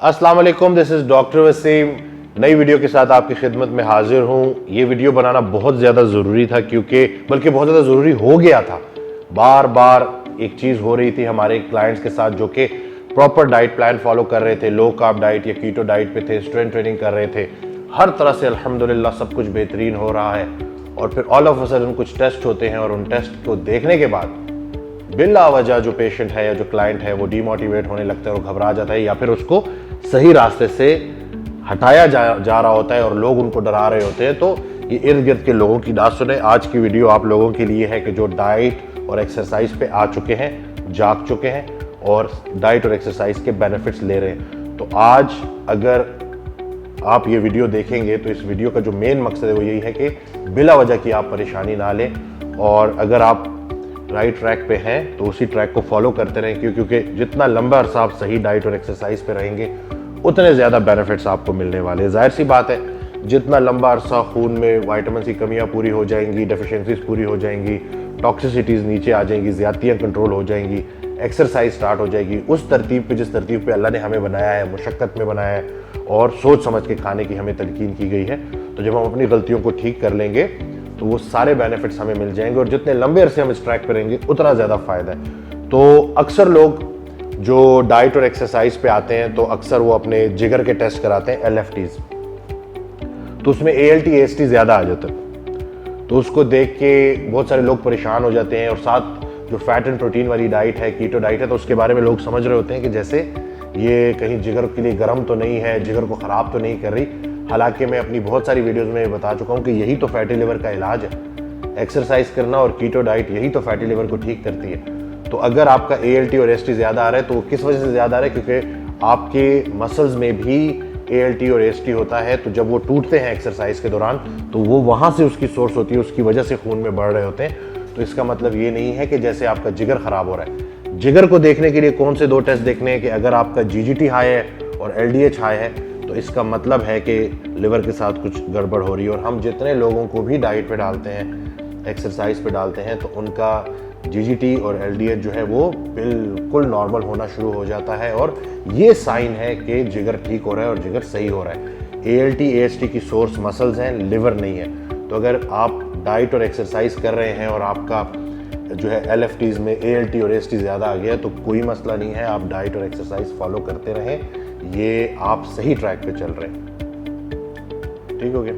अस्सलाम वालेकुम, this is doctor Wasim. नई वीडियो के साथ आपकी खिदमत में हाजिर हूँ। ये वीडियो बनाना बहुत ज़्यादा ज़रूरी था बल्कि बहुत ज़्यादा ज़रूरी हो गया था। बार बार एक चीज़ हो रही थी हमारे क्लाइंट्स के साथ जो कि प्रॉपर डाइट प्लान फॉलो कर रहे थे, लो कार्ब डाइट या कीटो डाइट पे थे, स्ट्रेंथ ट्रेनिंग कर रहे थे, हर तरह से अल्हम्दुलिल्लाह सब कुछ बेहतरीन हो रहा है। और फिर ऑल ऑफ अ सडन कुछ टेस्ट होते हैं और उन टेस्ट को देखने के बाद बिला वजह जो पेशेंट है या जो क्लाइंट है वो डीमोटिवेट होने लगता है और घबरा जाता है, या फिर उसको सही रास्ते से हटाया जा रहा होता है और लोग उनको डरा रहे होते हैं। तो ये इर्द गिर्द के लोगों की बात सुने। आज की वीडियो आप लोगों के लिए है कि जो डाइट और एक्सरसाइज पे आ चुके हैं, जाग चुके हैं और डाइट और एक्सरसाइज के बेनिफिट्स ले रहे हैं। तो आज अगर आप ये वीडियो देखेंगे तो इस वीडियो का जो मेन मकसद है वो यही है कि बिला वजह की आप परेशानी ना लें, और अगर आप राइट ट्रैक पे हैं तो उसी ट्रैक को फॉलो करते रहें, क्योंकि जितना लंबा अरसा आप सही डाइट और एक्सरसाइज पे रहेंगे उतने ज़्यादा बेनिफिट्स आपको मिलने वाले हैं। जाहिर सी बात है, जितना लंबा अरसा खून में वाइटामिन की कमियां पूरी हो जाएंगी, डेफिशिएंसीज पूरी हो जाएंगी, टॉक्सिसिटीज़ नीचे आ जाएंगी, ज़्यादतियाँ कंट्रोल हो जाएंगी, एक्सरसाइज स्टार्ट हो जाएगी उस तरतीब पे जिस तरतीब पे अल्लाह ने हमें बनाया है, मुशक्क़त में बनाया है और सोच समझ के खाने की हमें तलकीन की गई है। तो जब हम अपनी गलतियों को ठीक कर लेंगे तो वो सारे बेनिफिट्स हमें मिल जाएंगे, और जितने लंबे अरसे हम इस ट्रैक पर रहेंगे उतना ज़्यादा फ़ायदा है। तो अक्सर लोग जो डाइट और एक्सरसाइज पे आते हैं तो अक्सर वो अपने जिगर के टेस्ट कराते हैं, LFTs, तो उसमें ALT AST ज़्यादा आ जाता है। तो उसको देख के बहुत सारे लोग परेशान हो जाते हैं, और साथ जो फैट एंड प्रोटीन वाली डाइट है, कीटो डाइट है, तो उसके बारे में लोग समझ रहे होते हैं कि जैसे ये कहीं जिगर के लिए गर्म तो नहीं है, जिगर को ख़राब तो नहीं कर रही। हालांकि मैं अपनी बहुत सारी वीडियोज़ में बता चुका हूँ कि यही तो फैटी लिवर का इलाज है। एक्सरसाइज करना और कीटो डाइट यही तो फैटी लिवर को ठीक करती है। तो अगर आपका ALT और AST ज़्यादा आ रहा है तो किस वजह से ज़्यादा आ रहा है? क्योंकि आपके मसल्स में भी ALT और AST होता है। तो जब वो टूटते हैं एक्सरसाइज के दौरान तो वो वहाँ से उसकी सोर्स होती है, उसकी वजह से खून में बढ़ रहे होते हैं। तो इसका मतलब ये नहीं है कि जैसे आपका जिगर ख़राब हो रहा है। जिगर को देखने के लिए कौन से 2 टेस्ट देखने हैं कि अगर आपका GGT हाई है और LDH हाई है तो इसका मतलब है कि लिवर के साथ कुछ गड़बड़ हो रही है। और हम जितने लोगों को भी डाइट पे डालते हैं, एक्सरसाइज पे डालते हैं, तो उनका GGT और LDH जो है वो बिल्कुल नॉर्मल होना शुरू हो जाता है, और ये साइन है कि जिगर ठीक हो रहा है और जिगर सही हो रहा है। ALT AST की सोर्स मसल्स हैं, लिवर नहीं है। तो अगर आप डाइट और एक्सरसाइज कर रहे हैं और आपका जो है LFTs में ALT और AST ज़्यादा आ गया तो कोई मसला नहीं है, आप डाइट और एक्सरसाइज फॉलो करते रहें, ये आप सही ट्रैक पे चल रहे हैं। ठीक हो गया।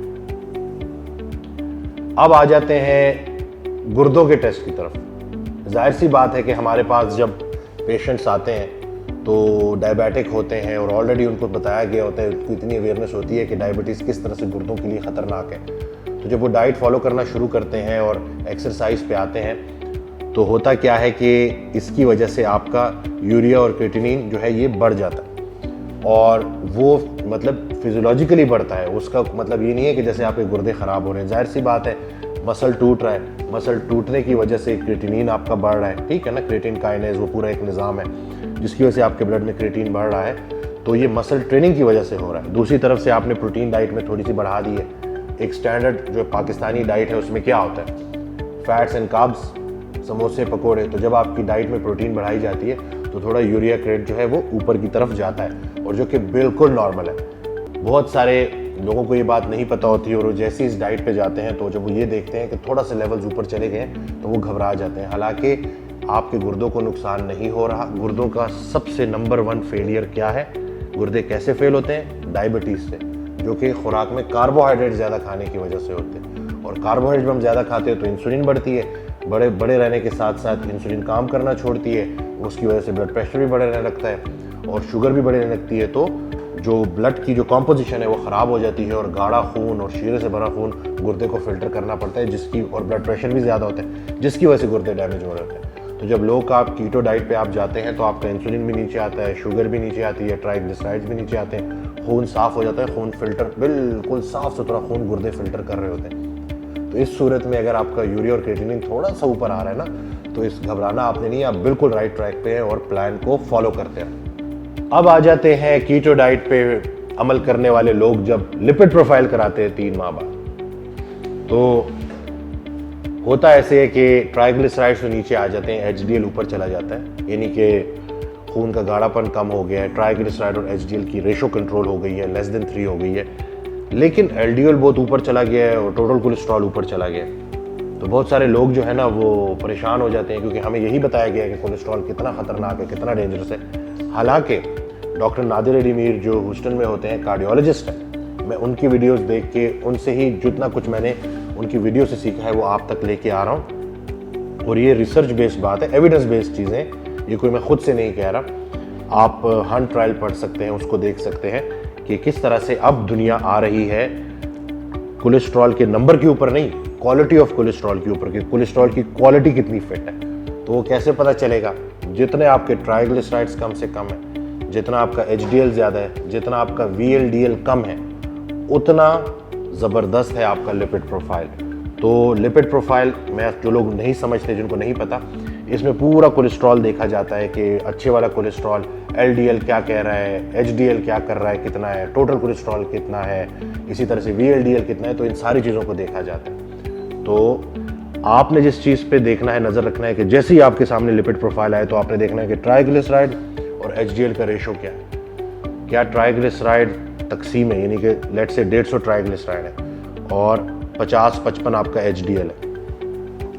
अब आ जाते हैं गुर्दों के टेस्ट की तरफ। जाहिर सी बात है कि हमारे पास जब पेशेंट्स आते हैं तो डायबिटिक होते हैं और ऑलरेडी उनको बताया गया होता है, उनको इतनी अवेयरनेस होती है कि डायबिटीज़ किस तरह से गुर्दों के लिए ख़तरनाक है। तो जब वो डाइट फॉलो करना शुरू करते हैं और एक्सरसाइज पे आते हैं तो होता क्या है कि इसकी वजह से आपका यूरिया और क्रिएटिनिन जो है ये बढ़ जाता है, और वो मतलब फिजियोलॉजिकली बढ़ता है। उसका मतलब ये नहीं है कि जैसे आपके गुर्दे ख़राब हो रहे हैं। जाहिर सी बात है, मसल टूट रहा है, मसल टूटने की वजह से क्रिएटिनिन आपका बढ़ रहा है, ठीक है ना। क्रिएटिन काइनेज वो पूरा एक निज़ाम है जिसकी वजह से आपके ब्लड में क्रिएटिन बढ़ रहा है, तो ये मसल ट्रेनिंग की वजह से हो रहा है। दूसरी तरफ से आपने प्रोटीन डाइट में थोड़ी सी बढ़ा दी है। एक स्टैंडर्ड जो पाकिस्तानी डाइट है उसमें क्या होता है? फैट्स एंड कार्ब्स, समोसे पकोड़े। तो जब आपकी डाइट में प्रोटीन बढ़ाई जाती है तो थोड़ा यूरिया क्रेट जो है वो ऊपर की तरफ जाता है, और जो कि बिल्कुल नॉर्मल है। बहुत सारे लोगों को ये बात नहीं पता होती है, और वो जैसे इस डाइट पे जाते हैं तो जब वो ये देखते हैं कि थोड़ा सा लेवल्स ऊपर चले गए तो वो घबरा जाते हैं। हालांकि आपके गुर्दों को नुकसान नहीं हो रहा। गुर्दों का सबसे नंबर 1 फेलियर क्या है? गुर्दे कैसे फेल होते हैं? डायबिटीज़ से, जो कि खुराक में कार्बोहाइड्रेट ज़्यादा खाने की वजह से होते हैं। और कार्बोहाइड्रेट हम ज़्यादा खाते हैं तो इंसुलिन बढ़ती है, बड़े रहने के साथ साथ इंसुलिन काम करना छोड़ती है, उसकी वजह से ब्लड प्रेशर भी बढ़ने लगता है और शुगर भी बढ़ने लगती है। तो जो ब्लड की जो कॉम्पोजिशन है वो ख़राब हो जाती है, और गाढ़ा खून और शीरे से भरा खून गुर्दे को फिल्टर करना पड़ता है, जिसकी और ब्लड प्रेशर भी ज़्यादा होता है, जिसकी वजह से गुर्दे डैमेज हो रहे होते हैं। तो जब लोग आप कीटो डाइट पे आप जाते हैं तो आपका इंसुलिन भी नीचे आता है, शुगर भी नीचे आती है, ट्राइग्लिसराइड्स भी नीचे आते हैं, खून साफ़ हो जाता है, खून फिल्टर बिल्कुल साफ़ सुथरा खून गुर्दे फिल्टर कर रहे होते हैं। तो इस सूरत में अगर आपका यूरिया और क्रिएटिनिन थोड़ा सा ऊपर आ रहा है ना, तो इस घबराना आपने नहीं, आप बिल्कुल राइट ट्रैक पे हैं और प्लान को फॉलो करते हैं। अब आ जाते हैं कीटो डाइट पे अमल करने वाले लोग जब लिपिड प्रोफाइल कराते हैं 3 माह बाद, तो होता ऐसे है कि ट्राइग्लिसराइड्स तो नीचे आ जाते हैं, HDL ऊपर चला जाता है, यानी कि खून का गाढ़ापन कम हो गया है, ट्राइग्लिसराइड और एचडीएल की रेशो कंट्रोल हो गई है, लेस देन 3 हो गई है, लेकिन एलडीएल बहुत ऊपर चला गया है और टोटल कोलेस्ट्रॉल ऊपर चला गया है। तो बहुत सारे लोग जो है ना वो परेशान हो जाते हैं, क्योंकि हमें यही बताया गया है कि कोलेस्ट्रॉल कितना खतरनाक है, कितना डेंजरस है। हालांकि डॉक्टर नादिर अली मीर जो ह्यूस्टन में होते हैं, कार्डियोलॉजिस्ट हैं, मैं उनकी वीडियोस देख के उनसे ही जितना कुछ मैंने उनकी वीडियो से सीखा है वो आप तक लेके आ रहा हूँ। और ये रिसर्च बेस्ड बात है, एविडेंस बेस्ड चीज़ें, ये कोई मैं खुद से नहीं कह रहा। आप हंट ट्रायल पढ़ सकते हैं, उसको देख सकते हैं कि किस तरह से अब दुनिया आ रही है कोलेस्ट्रॉल के नंबर के ऊपर नहीं, क्वालिटी ऑफ कोलेस्ट्रॉल के ऊपर, कि कोलेस्ट्रॉल की क्वालिटी कितनी फिट है। तो वो कैसे पता चलेगा? जितने आपके ट्राइग्लिसराइड्स कम से कम है, जितना आपका एचडीएल ज़्यादा है, जितना आपका वीएलडीएल कम है, उतना ज़बरदस्त है आपका लिपिड प्रोफाइल। तो लिपिड प्रोफाइल में जो लोग नहीं समझते, जिनको नहीं पता, इसमें पूरा कोलेस्ट्रॉल देखा जाता है कि अच्छे वाला कोलेस्ट्रॉल एलडीएल क्या कह रहा है, एचडीएल क्या कर रहा है, कितना है, टोटल कोलेस्ट्रॉल कितना है, इसी तरह से वीएलडीएल कितना है। तो इन सारी चीज़ों को देखा जाता है। तो आपने जिस चीज़ पे देखना है, नज़र रखना है कि जैसे ही आपके सामने लिपिड प्रोफाइल आए तो आपने देखना है कि ट्राइग्लिसराइड और एचडीएल का रेशो क्या है। क्या ट्राइग्लिसराइड तकसीम है, यानी कि लेट से 150 ट्राइग्लिसराइड है और 50-55 आपका एचडीएल है,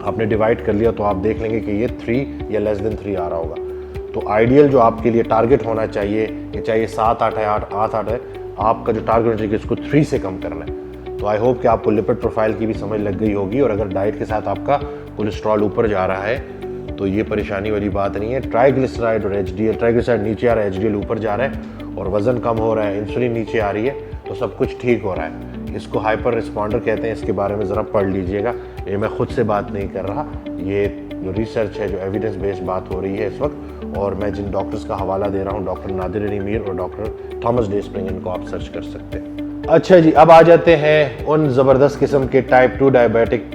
आपने डिवाइड कर लिया तो आप देख लेंगे कि ये 3 या लेस देन 3 आ रहा होगा। तो आइडियल जो आपके लिए टारगेट होना चाहिए, ये चाहिए 7-8 है, 8-8 है, आपका जो टारगेट है कि इसको 3 से कम करना है। तो आई होप कि आपको लिपिड प्रोफाइल की भी समझ लग गई होगी। और अगर डाइट के साथ आपका कोलेस्ट्रॉल ऊपर जा रहा है तो ये परेशानी वाली बात नहीं है। ट्राइग्लिसराइड और एचडीएल, ट्राइग्लिसराइड नीचे आ रहा है, एचडीएल ऊपर जा रहा है और वजन कम हो रहा है, इंसुलिन नीचे आ रही है, तो सब कुछ ठीक हो रहा है। इसको हाइपर रिस्पॉन्डर कहते हैं, इसके बारे में ज़रा पढ़ लीजिएगा। ये मैं खुद से बात नहीं कर रहा, ये जो रिसर्च है, जो एविडेंस बेस्ड बात हो रही है इस वक्त, और मैं जिन डॉक्टर्स का हवाला दे रहा हूँ, डॉक्टर नादिर अली मीर और डॉक्टर थॉमस डे स्प्रिंग, इनको आप सर्च कर सकते हैं। अच्छा जी, अब आ जाते हैं उन ज़बरदस्त किस्म के टाइप 2 डायबिटिक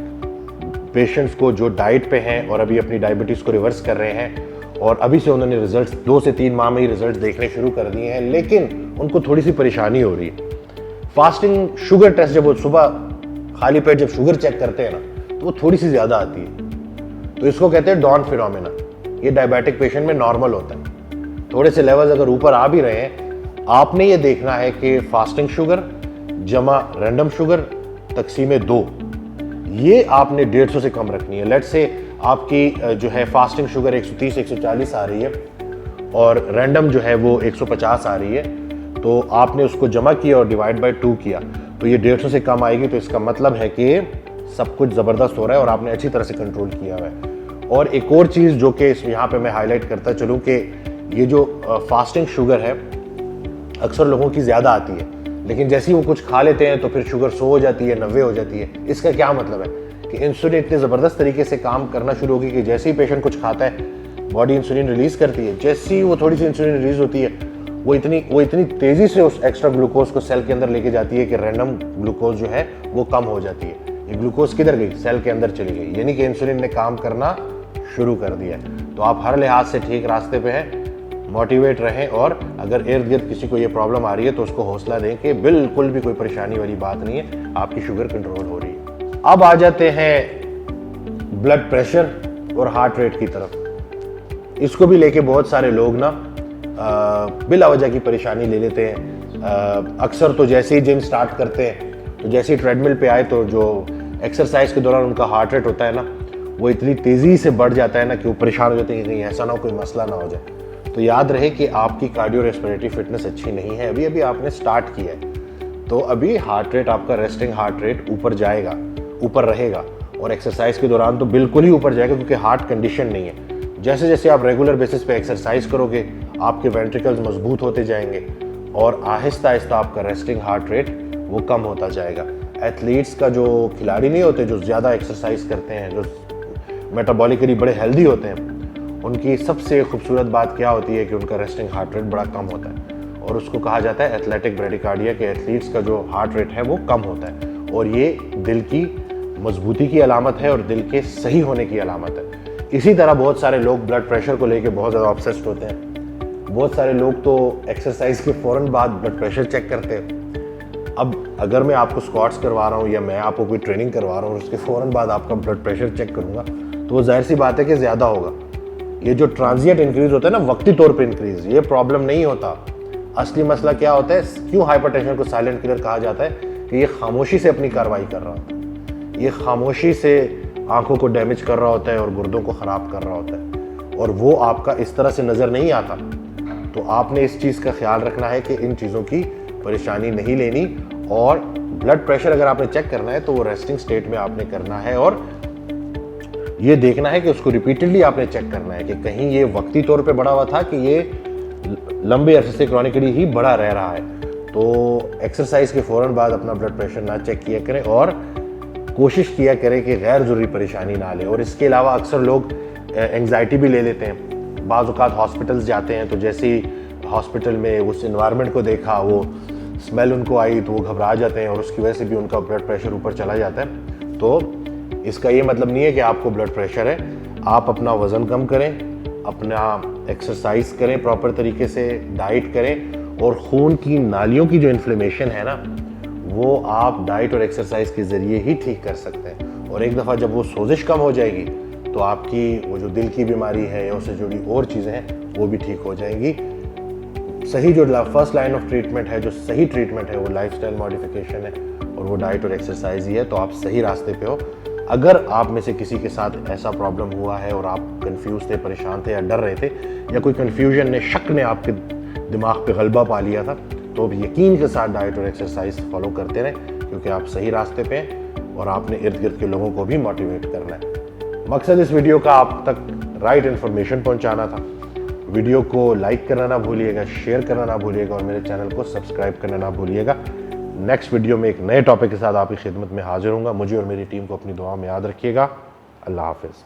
पेशेंट्स को जो डाइट पे हैं और अभी अपनी डायबिटीज़ को रिवर्स कर रहे हैं, और अभी से उन्होंने रिजल्ट्स 2 से 3 माह में ही रिजल्ट्स देखने शुरू कर दिए हैं, लेकिन उनको थोड़ी सी परेशानी हो रही है। फास्टिंग शुगर टेस्ट जब वो सुबह खाली पेट जब शुगर चेक करते हैं ना, तो वो थोड़ी सी ज़्यादा आती है। तो इसको कहते हैं डॉन फिनोमेना। ये डायबिटिक पेशेंट में नॉर्मल होता है। थोड़े से लेवल्स अगर ऊपर आ भी रहे हैं, आपने ये देखना है कि फास्टिंग शुगर जमा रैंडम शुगर तकसीम 2, ये आपने 150 से कम रखनी है। लेट से आपकी जो है फास्टिंग शुगर 130-140 आ रही है और रैंडम जो है वो 150 आ रही है, तो आपने उसको जमा किया और डिवाइड बाय 2 किया तो ये 150 से कम आएगी। तो इसका मतलब है कि सब कुछ ज़बरदस्त हो रहा है और आपने अच्छी तरह से कंट्रोल किया हुआ है। और एक और चीज़ जो कि यहाँ पे मैं हाईलाइट करता चलूँ कि ये जो फास्टिंग शुगर है अक्सर लोगों की ज़्यादा आती है, लेकिन जैसे ही वो कुछ खा लेते हैं तो फिर शुगर 100 हो जाती है, 90 हो जाती है। इसका क्या मतलब है कि इंसुलिन इतने ज़बरदस्त तरीके से काम करना शुरू होगी कि जैसे ही पेशेंट कुछ खाता है बॉडी इंसुलिन रिलीज़ करती है। जैसे ही वो थोड़ी सी इंसुलिन रिलीज़ होती है वो इतनी तेज़ी से उस एक्स्ट्रा ग्लूकोज को सेल के अंदर लेके जाती है कि रैंडम ग्लूकोज जो है वो कम हो जाती है। ये ग्लूकोज किधर गई? सेल के अंदर चली गई, यानी कि इंसुलिन ने काम करना शुरू कर दिया है। तो आप हर लिहाज से ठीक रास्ते पे हैं, मोटिवेट रहें, और अगर इर्द गिर्द किसी को ये प्रॉब्लम आ रही है तो उसको हौसला दें कि बिल्कुल भी कोई परेशानी वाली बात नहीं है, आपकी शुगर कंट्रोल हो रही है। अब आ जाते हैं ब्लड प्रेशर और हार्ट रेट की तरफ। इसको भी लेके बहुत सारे लोग ना बिला वजह की परेशानी ले लेते हैं। अक्सर तो जैसे ही जिम स्टार्ट करते हैं, तो जैसे ही ट्रेडमिल पे आए तो जो एक्सरसाइज के दौरान उनका हार्ट रेट होता है ना, वो इतनी तेज़ी से बढ़ जाता है ना कि वो परेशान हो जाते हैं कि कहीं ऐसा ना हो कोई मसला ना हो जाए। तो याद रहे कि आपकी कार्डियो रेस्पिरेटरी फिटनेस अच्छी नहीं है, अभी अभी आपने स्टार्ट किया है, तो अभी हार्ट रेट आपका रेस्टिंग हार्ट रेट ऊपर जाएगा, ऊपर रहेगा, और एक्सरसाइज के दौरान तो बिल्कुल ही ऊपर जाएगा क्योंकि हार्ट कंडीशन नहीं है। जैसे जैसे आप रेगुलर बेसिस पे एक्सरसाइज करोगे आपके वेंट्रिकल्स मजबूत होते जाएंगे और आहिस्ता आहिस्ता आपका रेस्टिंग हार्ट रेट वो कम होता जाएगा। एथलीट्स का जो खिलाड़ी नहीं होते जो ज़्यादा एक्सरसाइज करते हैं, जो मेटाबॉलिकली बड़े हेल्दी होते हैं, उनकी सबसे खूबसूरत बात क्या होती है कि उनका रेस्टिंग हार्ट रेट बड़ा कम होता है, और उसको कहा जाता है एथलेटिक ब्रेडिकार्डिया, के एथलीट्स का जो हार्ट रेट है वो कम होता है, और ये दिल की मजबूती की अलामत है और दिल के सही होने की अलामत है। इसी तरह बहुत सारे लोग ब्लड प्रेशर को लेके बहुत ज़्यादा ऑब्सेस्ड होते हैं। बहुत सारे लोग तो एक्सरसाइज के फ़ौरन बाद ब्लड प्रेशर चेक करते हैं। अब अगर मैं आपको स्क्वाट्स करवा रहा हूँ या मैं आपको कोई ट्रेनिंग करवा रहा हूँ और उसके फ़ौरन बाद आपका ब्लड प्रेशर चेक करूँगा तो वो जाहिर सी बात है कि ज़्यादा होगा। ये जो ट्रांजिएंट इंक्रीज होता है ना, वक्ती तौर पे इंक्रीज, ये प्रॉब्लम नहीं होता। असली मसला क्या होता है, क्यों हाइपरटेंशन को साइलेंट किलर कहा जाता है, कि ये खामोशी से अपनी कार्रवाई कर रहा होता है, ये खामोशी से आंखों को डैमेज कर रहा होता है और गुर्दों को खराब कर रहा होता है, और वो आपका इस तरह से नजर नहीं आता। तो आपने इस चीज का ख्याल रखना है कि इन चीजों की परेशानी नहीं लेनी, और ब्लड प्रेशर अगर आपने चेक करना है तो वो रेस्टिंग स्टेट में आपने करना है, और ये देखना है कि उसको रिपीटेडली आपने चेक करना है कि कहीं ये वक्ती तौर पे बढ़ा हुआ था कि ये लंबे अरसे से क्रॉनिकली ही बढ़ा रह रहा है। तो एक्सरसाइज के फौरन बाद अपना ब्लड प्रेशर ना चेक किया करें, और कोशिश किया करें कि गैर ज़रूरी परेशानी ना लें। और इसके अलावा अक्सर लोग एंग्जाइटी भी ले लेते हैं। बाज़ औक़ात हॉस्पिटल्स जाते हैं तो जैसे ही हॉस्पिटल में उस इन्वायरमेंट को देखा, वो स्मेल उनको आई तो वो घबरा जाते हैं, और उसकी वजह से भी उनका ब्लड प्रेशर ऊपर चला जाता है। तो इसका ये मतलब नहीं है कि आपको ब्लड प्रेशर है। आप अपना वज़न कम करें, अपना एक्सरसाइज करें, प्रॉपर तरीके से डाइट करें, और खून की नालियों की जो इन्फ्लेमेशन है ना, वो आप डाइट और एक्सरसाइज के ज़रिए ही ठीक कर सकते हैं। और एक दफ़ा जब वो सोजिश कम हो जाएगी तो आपकी वो जो दिल की बीमारी है या उससे जुड़ी और चीज़ें हैं वो भी ठीक हो जाएंगी। सही जो फर्स्ट लाइन ऑफ ट्रीटमेंट है, जो सही ट्रीटमेंट है, वो लाइफस्टाइल मॉडिफिकेशन है, और वो डाइट और एक्सरसाइज ही है। तो आप सही रास्ते पे हो। अगर आप में से किसी के साथ ऐसा प्रॉब्लम हुआ है और आप कंफ्यूज थे, परेशान थे या डर रहे थे, या कोई कंफ्यूजन ने, शक ने आपके दिमाग पे गलबा पा लिया था, तो अब यकीन के साथ डाइट और एक्सरसाइज फॉलो करते रहें, क्योंकि आप सही रास्ते पे हैं और आपने इर्द गिर्द के लोगों को भी मोटिवेट करना है। मकसद इस वीडियो का आप तक राइट इन्फॉर्मेशन पहुंचाना था। वीडियो को लाइक करना ना भूलिएगा, शेयर करना ना भूलिएगा, और मेरे चैनल को सब्सक्राइब करना ना भूलिएगा। नेक्स्ट वीडियो में एक नए टॉपिक के साथ आपकी खिदमत में हाजिर होऊंगा। मुझे और मेरी टीम को अपनी दुआ में याद रखिएगा। अल्लाह हाफिज़।